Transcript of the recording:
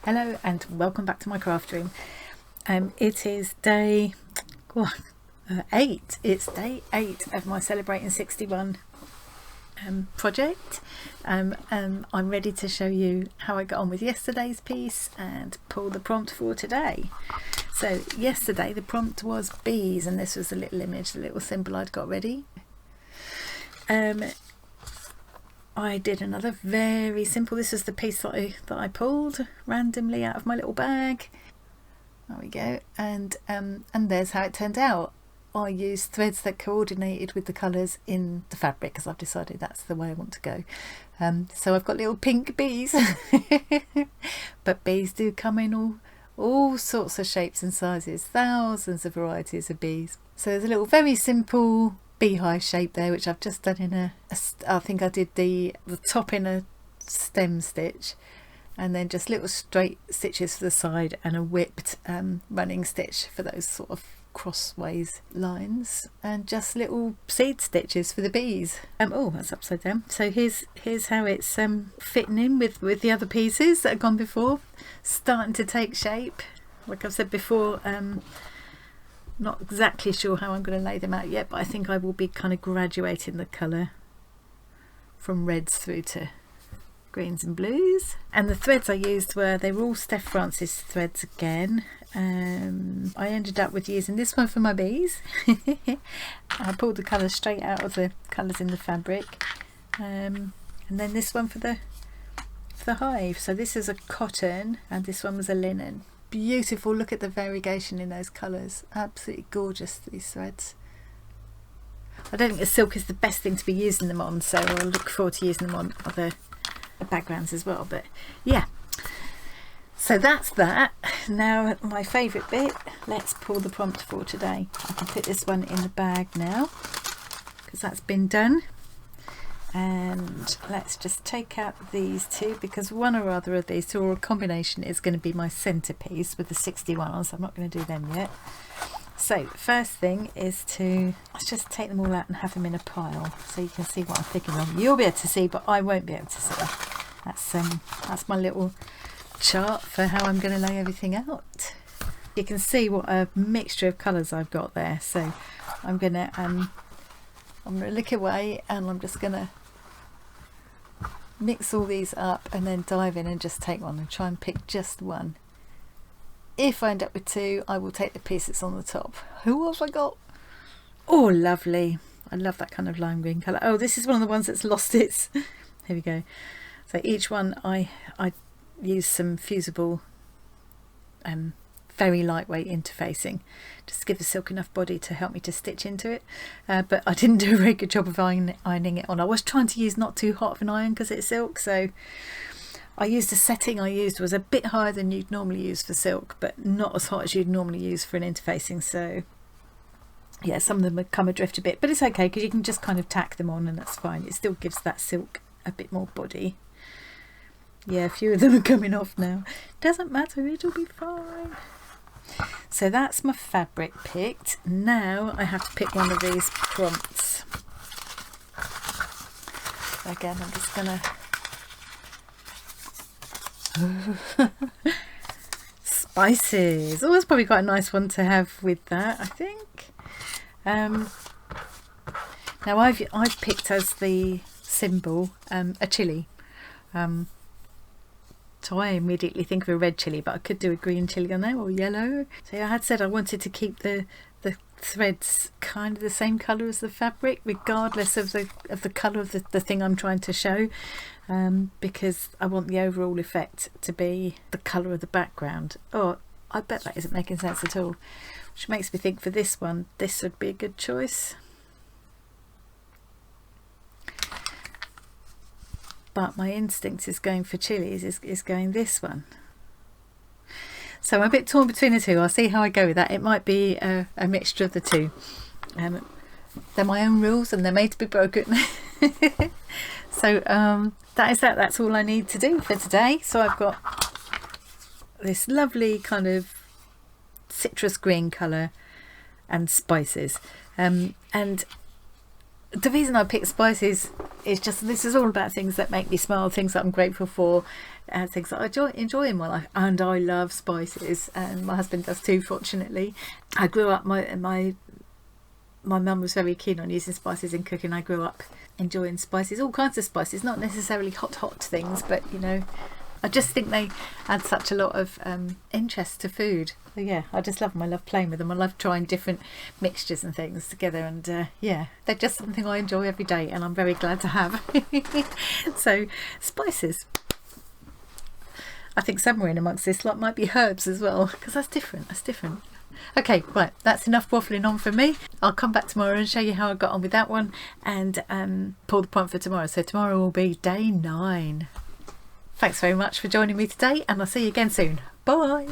Hello and welcome back to my craft room. It is day 8. It's day 8 of my Celebrating 61 project. I'm ready to show you how I got on with yesterday's piece and pull the prompt for today. So yesterday the prompt was bees, and this was the little image, the little symbol I'd got ready. I did another very simple, this is the piece that I pulled randomly out of my little bag. There we go, and there's how it turned out. I used threads that coordinated with the colours in the fabric because I've decided that's the way I want to go. So I've got little pink bees, but bees do come in all sorts of shapes and sizes, thousands of varieties of bees. So there's a little very simple beehive shape there, which I've just done in I think I did the top in a stem stitch, and then just little straight stitches for the side and a whipped running stitch for those sort of crossways lines, and just little seed stitches for the bees. Oh, that's upside down. So here's how it's fitting in with the other pieces that have gone before, starting to take shape. Like I've said before, not exactly sure how I'm going to lay them out yet, but I think I will be kind of graduating the colour from reds through to greens and blues. And the threads I used they were all Steph Francis threads again. I ended up with using this one for my bees. I pulled the colours straight out of the colours in the fabric, and then this one for the hive. So this is a cotton and this one was a linen. Beautiful, look at the variegation in those colours, absolutely gorgeous, these threads. I don't think the silk is the best thing to be using them on, so I'll look forward to using them on other backgrounds as well, but yeah. So that's that. Now my favourite bit, let's pull the prompt for today. I can put this one in the bag now because that's been done, and let's just take out these two because one or other of these two or a combination is going to be my centerpiece with the 61 on, so I'm not going to do them yet. So first thing is let's just take them all out and have them in a pile so you can see what I'm thinking of. You'll be able to see, but I won't be able to see. That's my little chart for how I'm going to lay everything out. You can see what a mixture of colours I've got there. So I'm going to look away and I'm just going to mix all these up and then dive in and just take one and try and pick just one. If I end up with two, I will take the piece that's on the top. Who else I got? Oh, lovely. I love that kind of lime green colour. Oh, this is one of the ones that's lost its... Here we go. So each one I use some fusible, very lightweight interfacing just to give the silk enough body to help me to stitch into it. But I didn't do a very good job of ironing it on. I was trying to use not too hot of an iron because it's silk, so I used a setting I used was a bit higher than you'd normally use for silk, but not as hot as you'd normally use for an interfacing. So yeah, some of them have come adrift a bit, but it's okay because you can just kind of tack them on and that's fine. It still gives that silk a bit more body. Yeah, a few of them are coming off now. Doesn't matter, it'll be fine. So that's my fabric picked. Now I have to pick one of these prompts. Again, I'm just gonna spices. Oh, that's probably quite a nice one to have with that, I think. Now I've picked as the symbol a chili. So I immediately think of a red chili, but I could do a green chili on there or yellow. So I had said I wanted to keep the threads kind of the same colour as the fabric, regardless of the colour of the thing I'm trying to show, because I want the overall effect to be the colour of the background. Oh, I bet that isn't making sense at all, which makes me think for this one, this would be a good choice. But my instinct is going for chilies, is going this one. So I'm a bit torn between the two. I'll see how I go with that. It might be a mixture of the two. They're my own rules and they're made to be broken. So that is that. That's all I need to do for today. So I've got this lovely kind of citrus green colour and spices. And the reason I picked spices is just, this is all about things that make me smile, things that I'm grateful for, things that I enjoy in my life. And I love spices, and my husband does too, fortunately. I grew up, my mum was very keen on using spices in cooking. I grew up enjoying spices, all kinds of spices, not necessarily hot things, but you know, I just think they add such a lot of interest to food. So yeah, I just love them. I love playing with them. I love trying different mixtures and things together, and yeah, they're just something I enjoy every day, and I'm very glad to have. So spices. I think somewhere in amongst this lot might be herbs as well, because that's different. Okay, right, that's enough waffling on for me. I'll come back tomorrow and show you how I got on with that one, and pull the point for tomorrow. So tomorrow will be day 9. Thanks very much for joining me today, and I'll see you again soon. Bye.